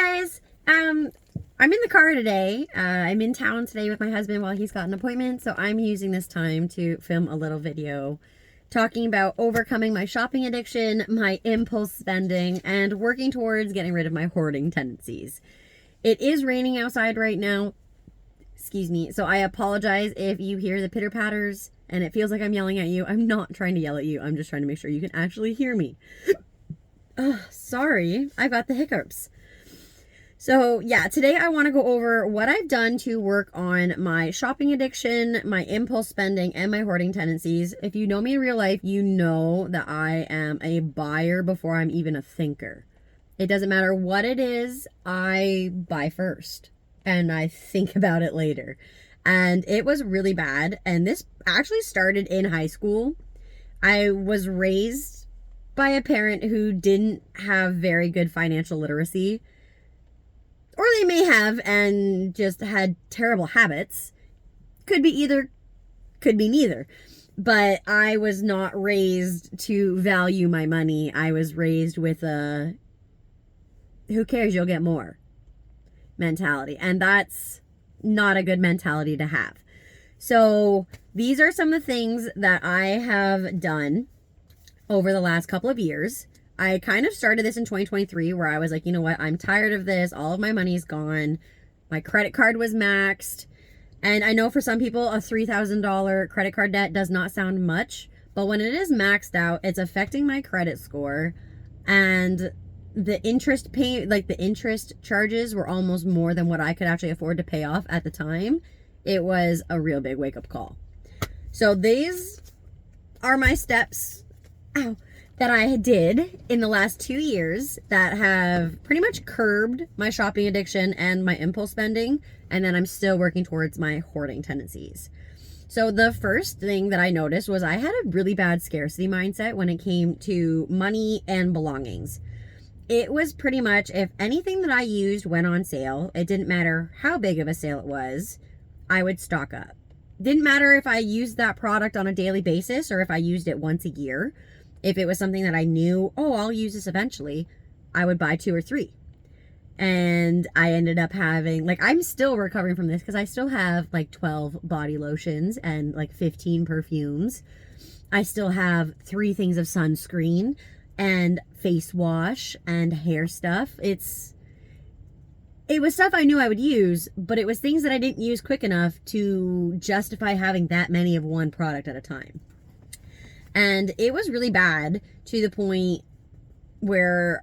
Guys, I'm in the car today. I'm in town today with my husband while he's got an appointment, so I'm using this time to film a little video talking about overcoming my shopping addiction, my impulse spending, and working towards getting rid of my hoarding tendencies. It is raining outside right now. Excuse me. So I apologize if you hear the pitter patters and it feels like I'm yelling at you. I'm not trying to yell at you. I'm just trying to make sure you can actually hear me. Sorry, I've got the hiccups. So yeah, today I want to go over what I've done to work on my shopping addiction, my impulse spending, and my hoarding tendencies. If you know me in real life, you know that I am a buyer before I'm even a thinker. It doesn't matter what it is, I buy first and I think about it later. And it was really bad. And this actually started in high school. I was raised by a parent who didn't have very good financial literacy. Or they may have and just had terrible habits. Could be either, could be neither. But I was not raised to value my money. I was raised with a who cares, you'll get more mentality. And that's not a good mentality to have. So these are some of the things that I have done over the last couple of years. I kind of started this in 2023 where I was like, you know what? I'm tired of this. All of my money's gone. My credit card was maxed. And I know for some people, a $3,000 credit card debt does not sound much. But when it is maxed out, it's affecting my credit score. And the interest the interest charges were almost more than what I could actually afford to pay off at the time. It was a real big wake-up call. So these are my steps. Ow. That I did in the last 2 years that have pretty much curbed my shopping addiction and my impulse spending, and then I'm still working towards my hoarding tendencies. So the first thing that I noticed was I had a really bad scarcity mindset when it came to money and belongings. It was pretty much if anything that I used went on sale, it didn't matter how big of a sale it was, I would stock up. Didn't matter if I used that product on a daily basis or if I used it once a year. If it was something that I knew, oh, I'll use this eventually, I would buy 2 or 3. And I ended up having, I'm still recovering from this because I still have 12 body lotions and 15 perfumes. I still have 3 things of sunscreen and face wash and hair stuff. It was stuff I knew I would use, but it was things that I didn't use quick enough to justify having that many of one product at a time. And it was really bad to the point where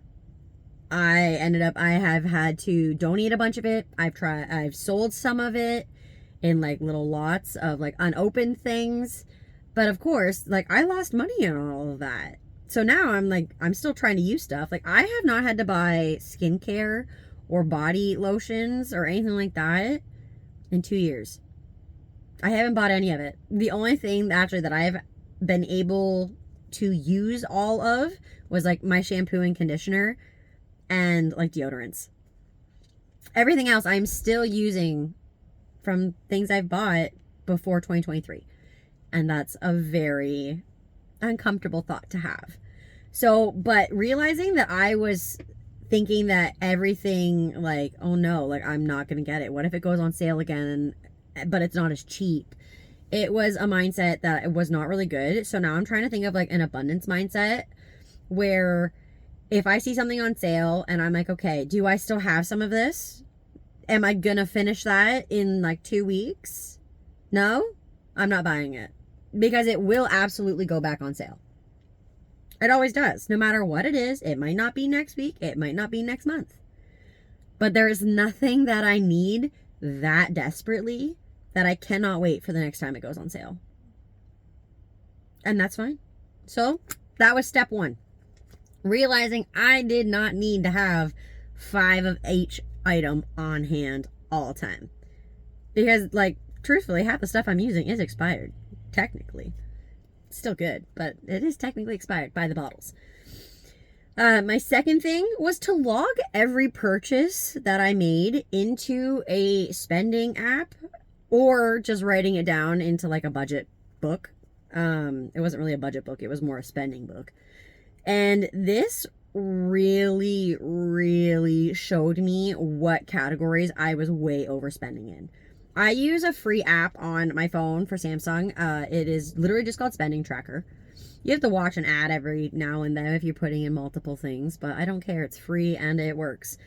I have had to donate a bunch of it. I've sold some of it in little lots of unopened things. But of course, I lost money on all of that. So now I'm still trying to use stuff. I have not had to buy skincare or body lotions or anything like that in 2 years. I haven't bought any of it. The only thing actually that I've been able to use all of was my shampoo and conditioner and deodorants. Everything else I'm still using from things I've bought before 2023. And that's a very uncomfortable thought to have. So, but realizing that I was thinking that everything oh no, I'm not going to get it. What if it goes on sale again but it's not as cheap? It was a mindset that was not really good. So now I'm trying to think of an abundance mindset where if I see something on sale and I'm okay, do I still have some of this? Am I going to finish that in 2 weeks? No, I'm not buying it because it will absolutely go back on sale. It always does. No matter what it is, it might not be next week. It might not be next month. But there is nothing that I need that desperately that I cannot wait for the next time it goes on sale. And that's fine. So that was step 1. Realizing I did not need to have 5 of each item on hand all the time. Because truthfully, half the stuff I'm using is expired. Technically. It's still good, but it is technically expired by the bottles. My second thing was to log every purchase that I made into a spending app or just writing it down into a budget book. It wasn't really a budget book. It was more a spending book. And this really, really showed me what categories I was way overspending in. I use a free app on my phone for Samsung. It is literally just called Spending Tracker. You have to watch an ad every now and then if you're putting in multiple things, but I don't care. It's free and it works.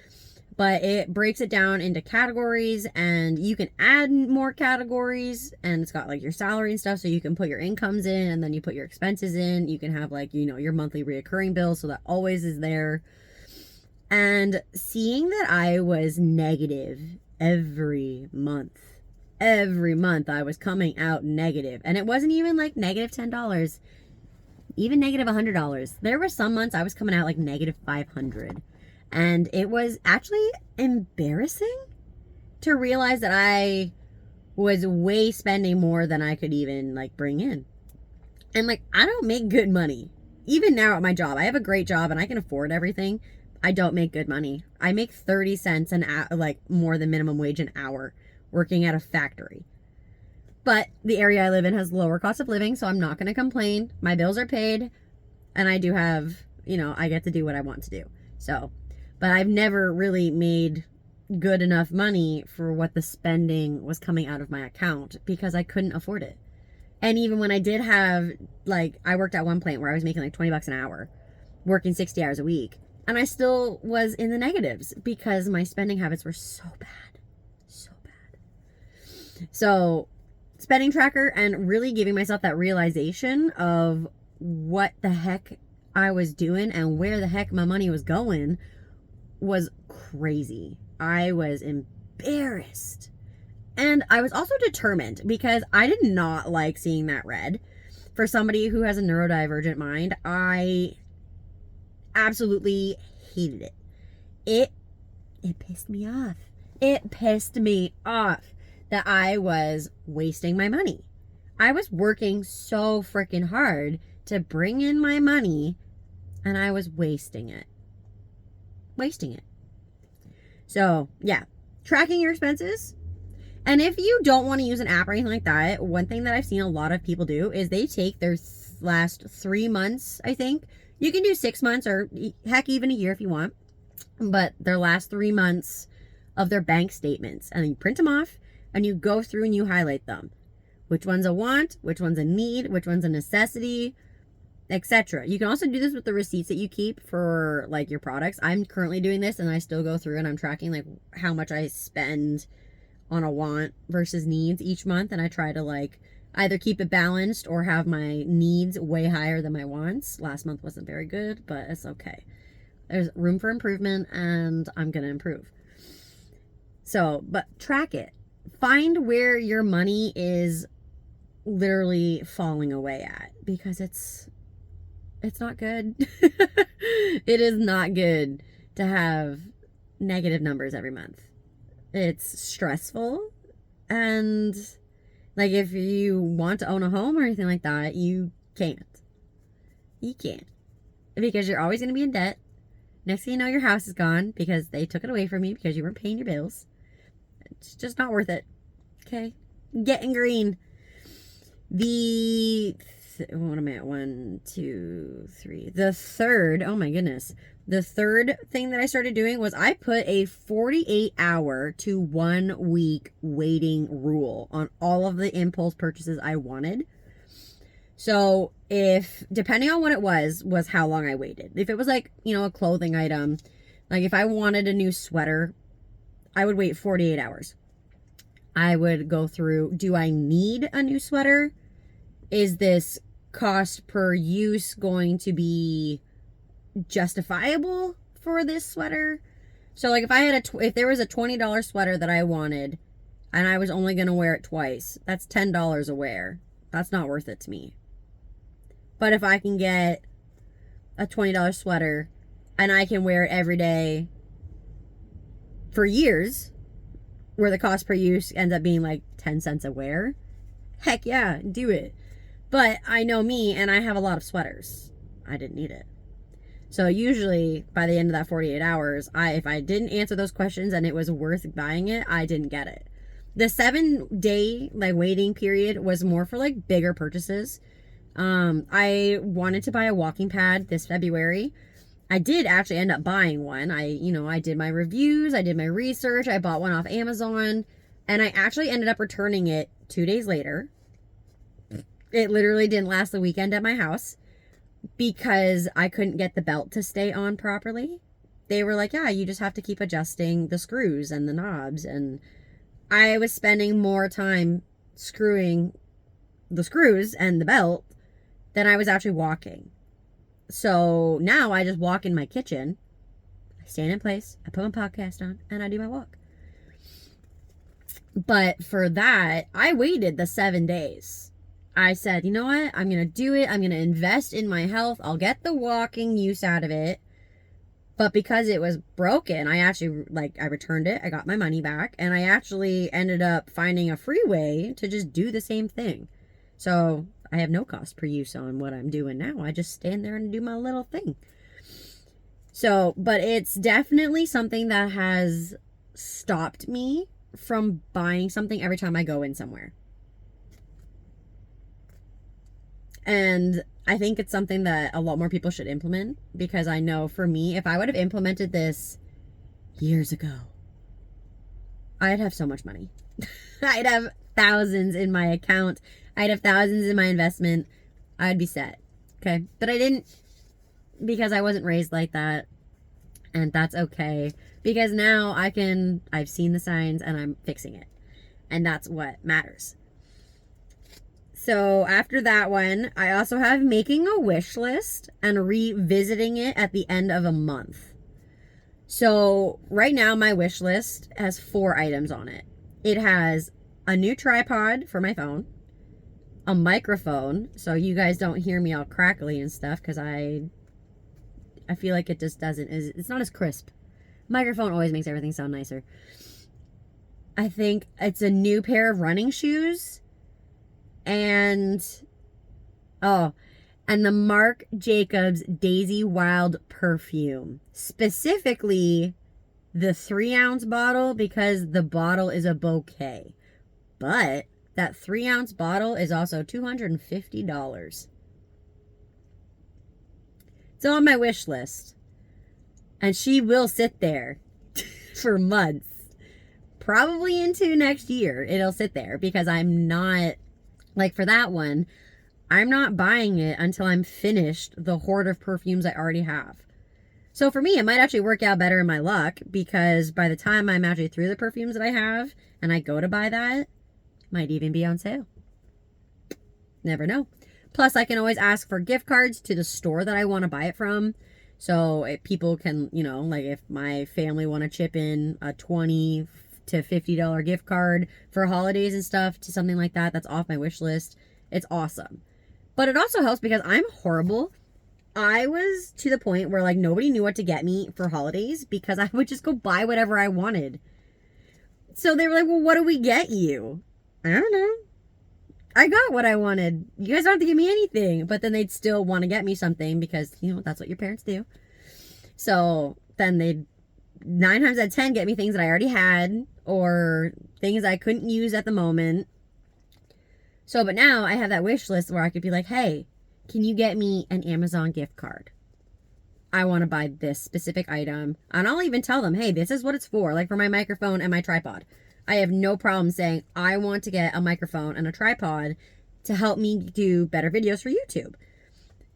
But it breaks it down into categories, and you can add more categories, and it's got like your salary and stuff, so you can put your incomes in and then you put your expenses in. You can have like, you know, your monthly reoccurring bill, so that always is there. And seeing that I was negative every month I was coming out negative, and it wasn't even like negative $10, even negative $100. There were some months I was coming out like negative 500. And it was actually embarrassing to realize that I was way spending more than I could even like bring in. And like, I don't make good money. Even now at my job, I have a great job and I can afford everything. I don't make good money. I make 30 cents an hour, like more than minimum wage an hour, working at a factory. But the area I live in has lower cost of living, so I'm not going to complain. My bills are paid, and I do have, you know, I get to do what I want to do. So, but I've never really made good enough money for what the spending was coming out of my account because I couldn't afford it. And even when I did have, like, I worked at one plant where I was making like $20 an hour, working 60 hours a week, and I still was in the negatives because my spending habits were so bad. So bad. So, Spending Tracker and really giving myself that realization of what the heck I was doing and where the heck my money was going was crazy. I was embarrassed. And I was also determined because I did not like seeing that red. For somebody who has a neurodivergent mind, I absolutely hated it. It pissed me off. It pissed me off that I was wasting my money. I was working so freaking hard to bring in my money, and I was wasting it. So, yeah, tracking your expenses. And if you don't want to use an app or anything like that, one thing that I've seen a lot of people do is they take their last 3 months, I think. You can do 6 months or heck, even a year if you want. But their last 3 months of their bank statements. And you print them off and you go through and you highlight them. Which one's a want, which one's a need, which one's a necessity, etc. You can also do this with the receipts that you keep for like your products. I'm currently doing this and I still go through and I'm tracking like how much I spend on a want versus needs each month, and I try to like either keep it balanced or have my needs way higher than my wants. Last month wasn't very good, but it's okay. There's room for improvement and I'm gonna improve. So, but track it. Find where your money is literally falling away at, because it's not good. It is not good to have negative numbers every month. It's stressful, and like if you want to own a home or anything like that, you can't. You can't, because you're always going to be in debt. Next thing you know, your house is gone because they took it away from you because you weren't paying your bills. It's just not worth it. Okay, getting green. What am I at? 1, 2, 3. The third, oh my goodness. The third thing that I started doing was I put a 48-hour to 1 week waiting rule on all of the impulse purchases I wanted. So if, depending on what it was how long I waited. If it was like, you know, a clothing item, like if I wanted a new sweater, I would wait 48 hours. I would go through, do I need a new sweater? Is this cost per use going to be justifiable for this sweater? So like if I had if there was a $20 sweater that I wanted and I was only going to wear it twice, that's $10 a wear. That's not worth it to me. But if I can get a $20 sweater and I can wear it every day for years, where the cost per use ends up being like 10 cents a wear, heck yeah, do it. But I know me, and I have a lot of sweaters. I didn't need it. So usually by the end of that 48 hours, if I didn't answer those questions and it was worth buying it, I didn't get it. The 7-day like waiting period was more for like bigger purchases. I wanted to buy a walking pad this February, I did actually end up buying one. I did my reviews, I did my research, I bought one off Amazon, and I actually ended up returning it 2 days later. It literally didn't last the weekend at my house because I couldn't get the belt to stay on properly. They were like, yeah, you just have to keep adjusting the screws and the knobs. And I was spending more time screwing the screws and the belt than I was actually walking. So now I just walk in my kitchen, I stand in place, I put my podcast on, and I do my walk. But for that, I waited the 7 days. I said, you know what? I'm going to do it. I'm going to invest in my health. I'll get the walking use out of it. But because it was broken, I actually, I returned it. I got my money back. And I actually ended up finding a free way to just do the same thing. So I have no cost per use on what I'm doing now. I just stand there and do my little thing. So, but it's definitely something that has stopped me from buying something every time I go in somewhere. And I think it's something that a lot more people should implement, because I know for me, if I would have implemented this years ago, I'd have so much money. I'd have thousands in my account. I'd have thousands in my investment. I'd be set. Okay. But I didn't, because I wasn't raised like that. And that's okay. Because now I've seen the signs and I'm fixing it. And that's what matters. So after that one, I also have making a wish list and revisiting it at the end of a month. So right now my wish list has 4 items on it. It has a new tripod for my phone, a microphone, so you guys don't hear me all crackly and stuff, because I feel like it just it's not as crisp. Microphone always makes everything sound nicer. I think it's a new pair of running shoes. And the Marc Jacobs Daisy Wild perfume. Specifically, the 3-ounce bottle, because the bottle is a bouquet. But that 3-ounce bottle is also $250. It's on my wish list. And she will sit there for months. Probably into next year, it'll sit there, because I'm not... for that one, I'm not buying it until I'm finished the hoard of perfumes I already have. So for me, it might actually work out better in my luck, because by the time I'm actually through the perfumes that I have and I go to buy that, it might even be on sale. Never know. Plus, I can always ask for gift cards to the store that I want to buy it from. So if people can, if my family want to chip in a $20 to $50 gift card for holidays and stuff to something like that, that's off my wish list. It's awesome. But it also helps because I'm horrible. I was to the point where nobody knew what to get me for holidays, because I would just go buy whatever I wanted. So they were like, well, what do we get you? I don't know. I got what I wanted. You guys don't have to give me anything. But then they'd still want to get me something, because, that's what your parents do. So then they'd 9 times out of 10 get me things that I already had, or things I couldn't use at the moment. So, but now I have that wish list where I could be like, hey, can you get me an Amazon gift card? I want to buy this specific item. And I'll even tell them, hey, this is what it's for. For my microphone and my tripod. I have no problem saying I want to get a microphone and a tripod to help me do better videos for YouTube.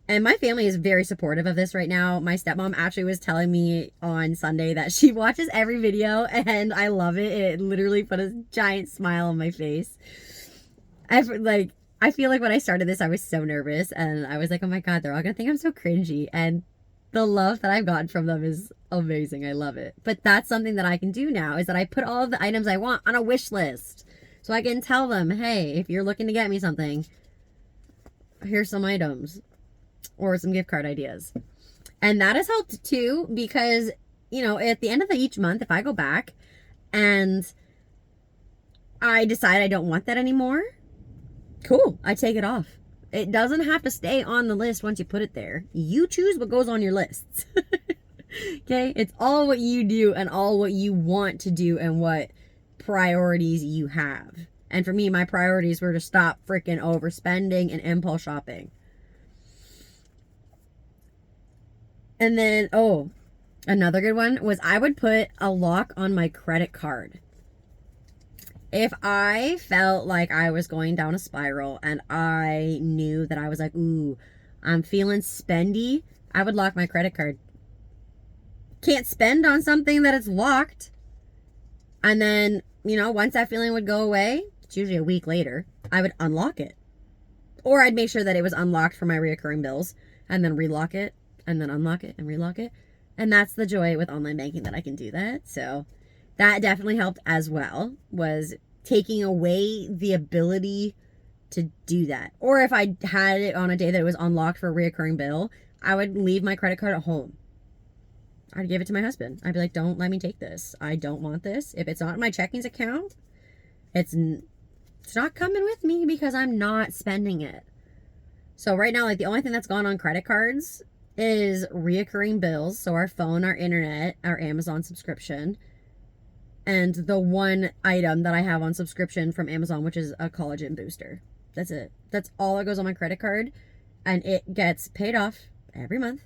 And my family is very supportive of this right now. My stepmom actually was telling me on Sunday that she watches every video, and I love it. It literally put a giant smile on my face. I feel like when I started this, I was so nervous, and I was like, oh my God, they're all going to think I'm so cringy. And the love that I've gotten from them is amazing. I love it. But that's something that I can do now, is that I put all of the items I want on a wish list. So I can tell them, hey, if you're looking to get me something, here's some items. Or some gift card ideas. And that has helped too, because, at the end of each month, if I go back and I decide I don't want that anymore, cool, I take it off. It doesn't have to stay on the list once you put it there. You choose what goes on your lists. Okay? It's all what you do and all what you want to do and what priorities you have. And for me, my priorities were to stop freaking overspending and impulse shopping. And then, oh, another good one was I would put a lock on my credit card. If I felt like I was going down a spiral and I knew that I was like, ooh, I'm feeling spendy, I would lock my credit card. Can't spend on something that is locked. And then, once that feeling would go away, it's usually a week later, I would unlock it. Or I'd make sure that it was unlocked for my reoccurring bills and then relock it and then unlock it and relock it. And that's the joy with online banking, that I can do that. So that definitely helped as well, was taking away the ability to do that. Or if I had it on a day that it was unlocked for a reoccurring bill, I would leave my credit card at home. I'd give it to my husband. I'd be like, don't let me take this. I don't want this. If it's not in my checkings account, it's not coming with me because I'm not spending it. So right now, like, the only thing that's gone on credit cards is reoccurring bills. So our phone, our internet, our Amazon subscription, and the one item that I have on subscription from Amazon, which is a collagen booster. That's it. That's all that goes on my credit card. And it gets paid off every month.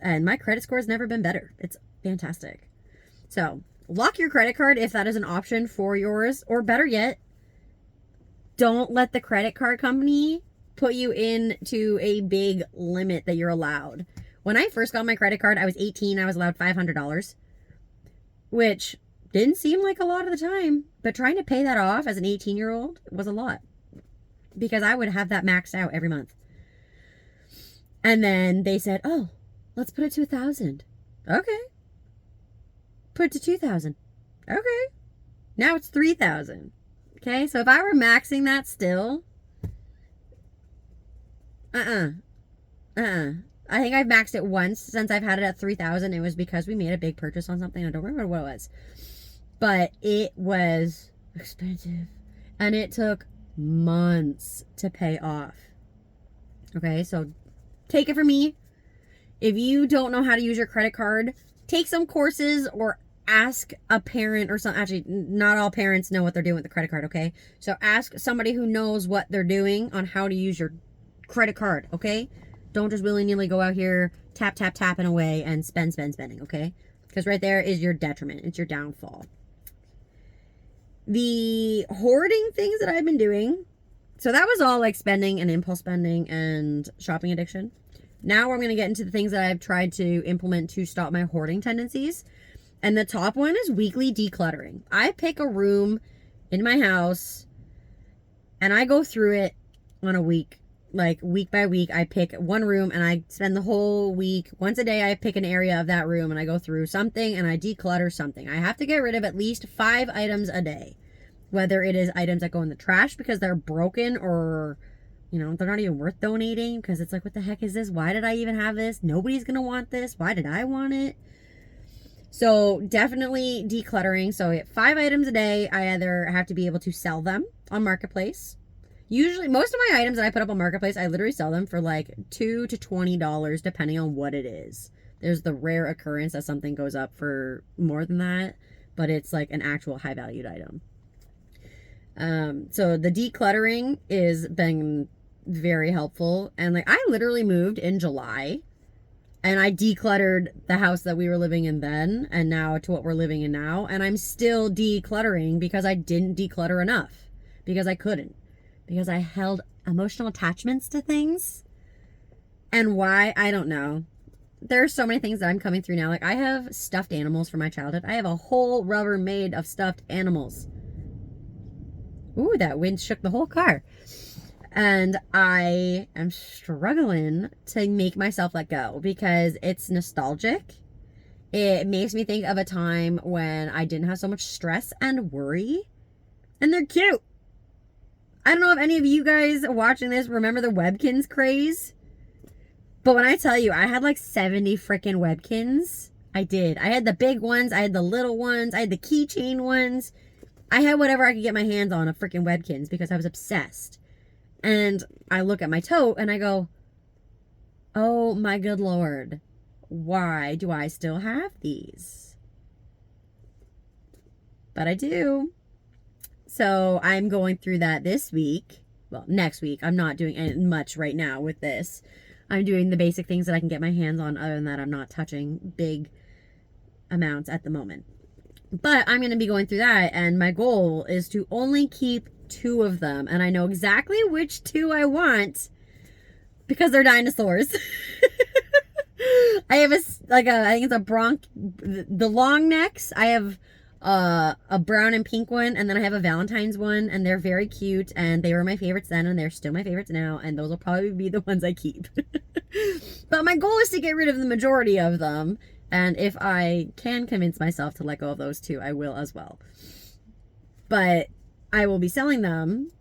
And my credit score has never been better. It's fantastic. So lock your credit card if that is an option for yours. Or better yet, don't let the credit card company put you into a big limit that you're allowed. When I first got my credit card, I was 18. I was allowed $500, which didn't seem like a lot of the time. But trying to pay that off as an 18-year-old was a lot, because I would have that maxed out every month. And then they said, oh, let's put it to 1,000. Okay. Put it to 2,000. Okay. Now it's 3,000. Okay. So if I were maxing that still, I think I've maxed it once since I've had it at 3,000. It was because we made a big purchase on something. I don't remember what it was, but it was expensive and it took months to pay off. Okay. So take it from me. If you don't know how to use your credit card, take some courses or ask a parent or something. Actually, not all parents know what they're doing with the credit card, okay? So ask somebody who knows what they're doing on how to use your credit card, okay? Don't just willy-nilly go out here, tapping away and spending, okay? Because right there is your detriment. It's your downfall. The hoarding things that I've been doing, so that was all like spending and impulse spending and shopping addiction. Now I'm going to get into the things that I've tried to implement to stop my hoarding tendencies. And the top one is weekly decluttering. I pick a room in my house and I go through it on a week. Like week by week, I pick one room and I spend the whole week. Once a day, I pick an area of that room and I go through something and I declutter something. I have to get rid of at least 5 items a day. Whether it is items that go in the trash because they're broken, or they're not even worth donating because it's like, what the heck is this? Why did I even have this? Nobody's going to want this. Why did I want it? So definitely decluttering. So 5 items a day, I either have to be able to sell them on Marketplace. Usually, most of my items that I put up on Marketplace, I literally sell them for like $2 to $20, depending on what it is. There's the rare occurrence that something goes up for more than that, but it's like an actual high valued item. So the decluttering is been very helpful. And like, I literally moved in July and I decluttered the house that we were living in then and now to what we're living in now. And I'm still decluttering because I didn't declutter enough, because I couldn't, because I held emotional attachments to things. And why, I don't know. There's so many things that I'm coming through now. Like, I have stuffed animals from my childhood. I have a whole rubber made of stuffed animals. Ooh, that wind shook the whole car. And I am struggling to make myself let go because it's nostalgic. It makes me think of a time when I didn't have so much stress and worry. And they're cute. I don't know if any of you guys watching this remember the Webkins craze. But when I tell you, I had like 70 freaking Webkins. I did. I had the big ones. I had the little ones. I had the keychain ones. I had whatever I could get my hands on of freaking Webkins because I was obsessed. And I look at my tote and I go, oh my good Lord, why do I still have these? But I do. So I'm going through that this week. Well, next week. I'm not doing much right now with this. I'm doing the basic things that I can get my hands on. Other than that, I'm not touching big amounts at the moment. But I'm going to be going through that, and my goal is to only keep 2 of them. And I know exactly which 2 I want because they're dinosaurs. I have I think it's the long necks. I have a brown and pink one, and then I have a Valentine's one, and they're very cute, and they were my favorites then, and they're still my favorites now, and those will probably be the ones I keep. But my goal is to get rid of the majority of them, and if I can convince myself to let go of those 2, I will as well. But I will be selling them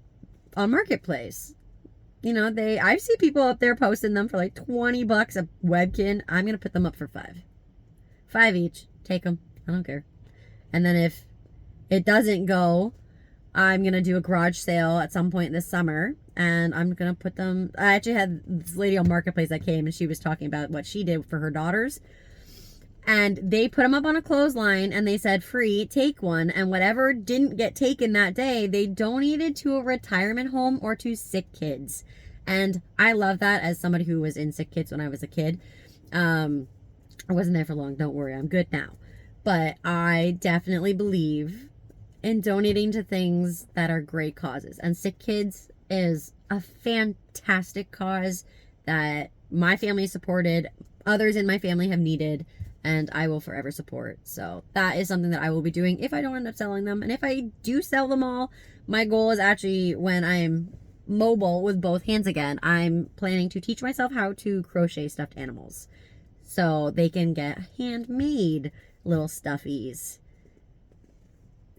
on Marketplace. You know, I see people up there posting them for like $20 a webkin. I'm going to put them up for $5 each. Take them. I don't care. And then if it doesn't go, I'm going to do a garage sale at some point this summer. And I'm going to put them. I actually had this lady on Marketplace that came, and she was talking about what she did for her daughters. And they put them up on a clothesline, and they said, free, take one. And whatever didn't get taken that day, they donated to a retirement home or to sick kids. And I love that as somebody who was in sick kids when I was a kid. I wasn't there for long. Don't worry. I'm good now. But I definitely believe in donating to things that are great causes. And sick kids is a fantastic cause that my family supported, others in my family have needed, and I will forever support. So that is something that I will be doing if I don't end up selling them. And if I do sell them all, my goal is actually, when I'm mobile with both hands again, I'm planning to teach myself how to crochet stuffed animals so they can get handmade little stuffies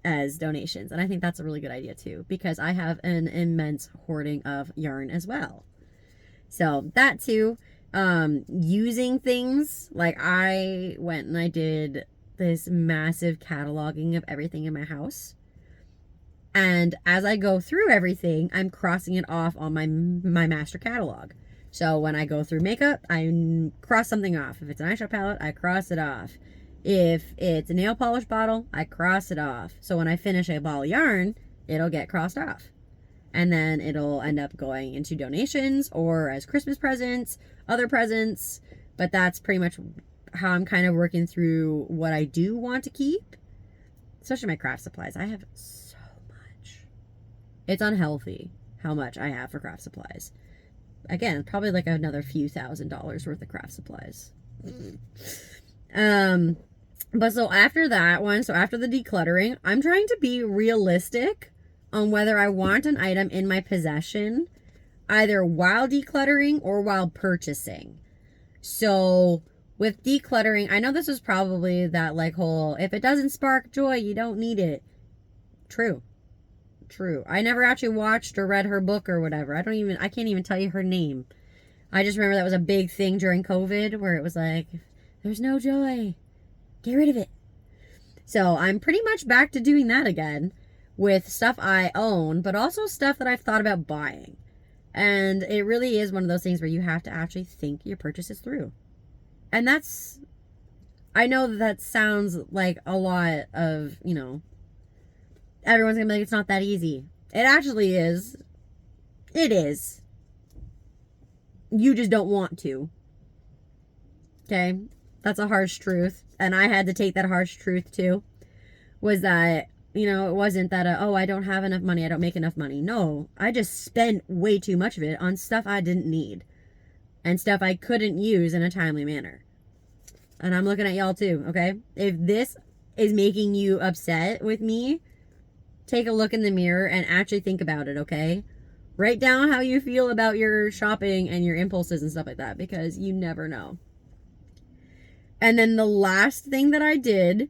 as donations. And I think that's a really good idea too, because I have an immense hoarding of yarn as well. So that too. Using things, like I went and I did this massive cataloging of everything in my house, and as I go through everything, I'm crossing it off on my master catalog. So when I go through makeup, I cross something off. If it's an eyeshadow palette, I cross it off. If it's a nail polish bottle, I cross it off. So when I finish a ball of yarn, it'll get crossed off. And then it'll end up going into donations or as Christmas presents, other presents. But that's pretty much how I'm kind of working through what I do want to keep. Especially my craft supplies. I have so much. It's unhealthy how much I have for craft supplies. Again, probably like another few $1,000s worth of craft supplies. But so after that one, so after the decluttering, I'm trying to be realistic on whether I want an item in my possession, either while decluttering or while purchasing. So with decluttering, I know this was probably that like whole, if it doesn't spark joy, you don't need it. True. I never actually watched or read her book or whatever. I can't even tell you her name. I just remember that was a big thing during COVID where it was like, there's no joy. Get rid of it. So I'm pretty much back to doing that again with stuff I own, but also stuff that I've thought about buying. And it really is one of those things where you have to actually think your purchases through. And I know that sounds like a lot of, everyone's going to be like, it's not that easy. It actually is. It is. You just don't want to. Okay? That's a harsh truth. And I had to take that harsh truth too. Was that, it wasn't that, I don't have enough money, I don't make enough money. No, I just spent way too much of it on stuff I didn't need. And stuff I couldn't use in a timely manner. And I'm looking at y'all too, okay? If this is making you upset with me, take a look in the mirror and actually think about it, okay? Write down how you feel about your shopping and your impulses and stuff like that, because you never know. And then the last thing that I did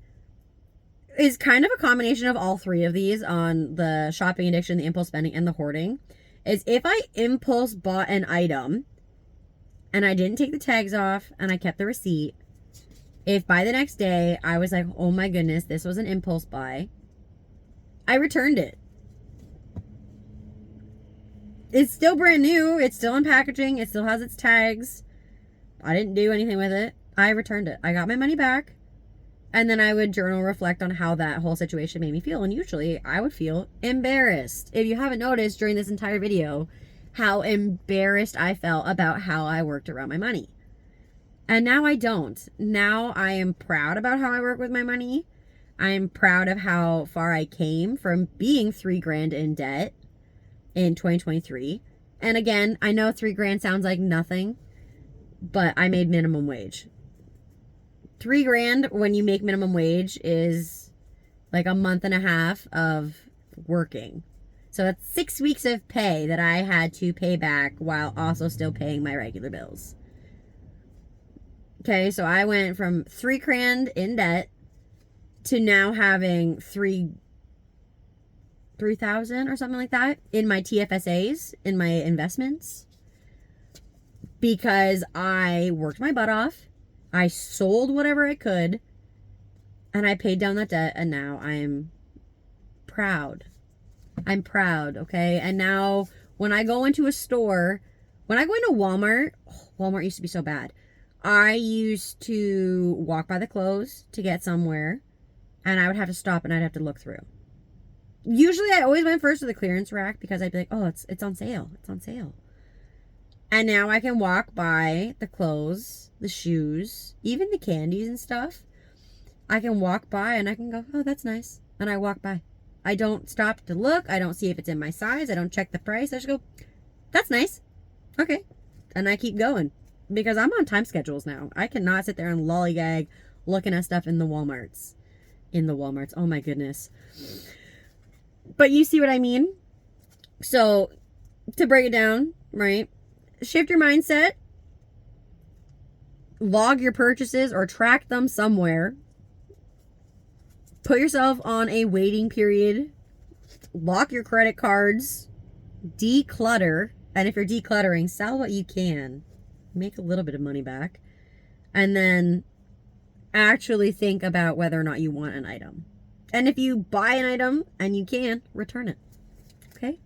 is kind of a combination of all 3 of these on the shopping addiction, the impulse spending, and the hoarding. Is if I impulse bought an item and I didn't take the tags off and I kept the receipt, if by the next day I was like, oh my goodness, this was an impulse buy, I returned it. It's still brand new. It's still in packaging. It still has its tags. I didn't do anything with it. I returned it. I got my money back. And then I would journal reflect on how that whole situation made me feel. And usually I would feel embarrassed. If you haven't noticed during this entire video, how embarrassed I felt about how I worked around my money. And now I don't. Now I am proud about how I work with my money. I'm proud of how far I came from being $3,000 in debt in 2023. And again, I know $3,000 sounds like nothing, but I made minimum wage. $3,000 when you make minimum wage is like a month and a half of working. So that's 6 weeks of pay that I had to pay back while also still paying my regular bills. Okay, so I went from $3,000 in debt to now having 3,000 or something like that in my TFSAs, in my investments, because I worked my butt off. I sold whatever I could, and I paid down that debt, and now I'm proud. I'm proud, okay? And now when I go into a store, when I go into Walmart, Walmart used to be so bad. I used to walk by the clothes to get somewhere, and I would have to stop and I'd have to look through. Usually I always went first to the clearance rack because I'd be like, oh, it's on sale. It's on sale. And now I can walk by the clothes, the shoes, even the candies and stuff. I can walk by and I can go, oh, that's nice. And I walk by. I don't stop to look. I don't see if it's in my size. I don't check the price. I just go, that's nice. Okay. And I keep going because I'm on time schedules now. I cannot sit there and lollygag looking at stuff in the Walmarts. Oh my goodness. But you see what I mean? So to break it down, right? Shift your mindset. Log your purchases or track them somewhere. Put yourself on a waiting period. Lock your credit cards. Declutter. And if you're decluttering, sell what you can. Make a little bit of money back. And then actually think about whether or not you want an item. And if you buy an item and you can, return it. Okay?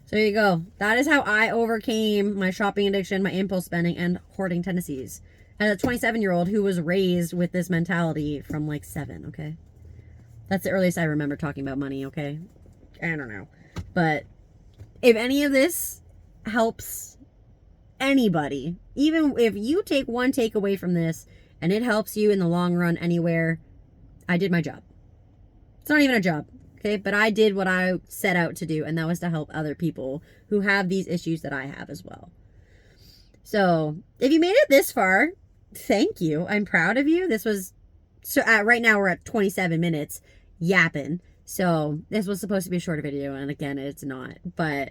So there you go. That is how I overcame my shopping addiction, my impulse spending, and hoarding tendencies. As a 27-year-old who was raised with this mentality from like 7, okay? That's the earliest I remember talking about money, okay? I don't know. But if any of this helps anybody, even if you take one takeaway from this and it helps you in the long run anywhere, I did my job. It's not even a job, okay? But I did what I set out to do, and that was to help other people who have these issues that I have as well. So if you made it this far, thank you. I'm proud of you. This was, so right now we're at 27 minutes yapping. So this was supposed to be a shorter video, and again, it's not. But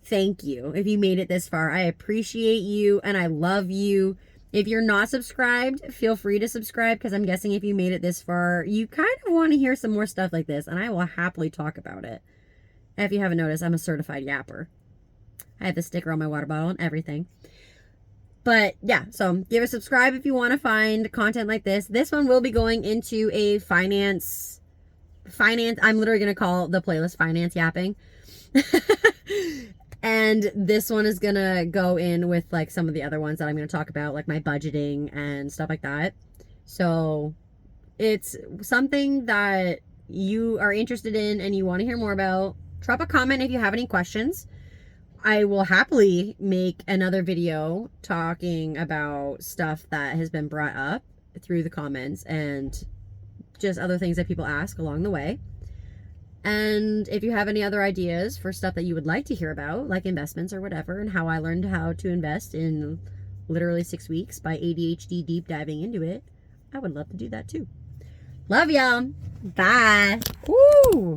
thank you. If you made it this far, I appreciate you, and I love you. If you're not subscribed, feel free to subscribe, because I'm guessing if you made it this far, you kind of want to hear some more stuff like this, and I will happily talk about it. If you haven't noticed, I'm a certified yapper. I have the sticker on my water bottle and everything. But yeah, so give a subscribe if you want to find content like this. This one will be going into a finance, I'm literally going to call the playlist Finance Yapping. And this one is going to go in with like some of the other ones that I'm going to talk about, like my budgeting and stuff like that. So it's something that you are interested in and you want to hear more about. Drop a comment if you have any questions. I will happily make another video talking about stuff that has been brought up through the comments and just other things that people ask along the way. And if you have any other ideas for stuff that you would like to hear about, like investments or whatever, and how I learned how to invest in literally 6 weeks by ADHD deep diving into it, I would love to do that too. Love y'all. Bye. Woo!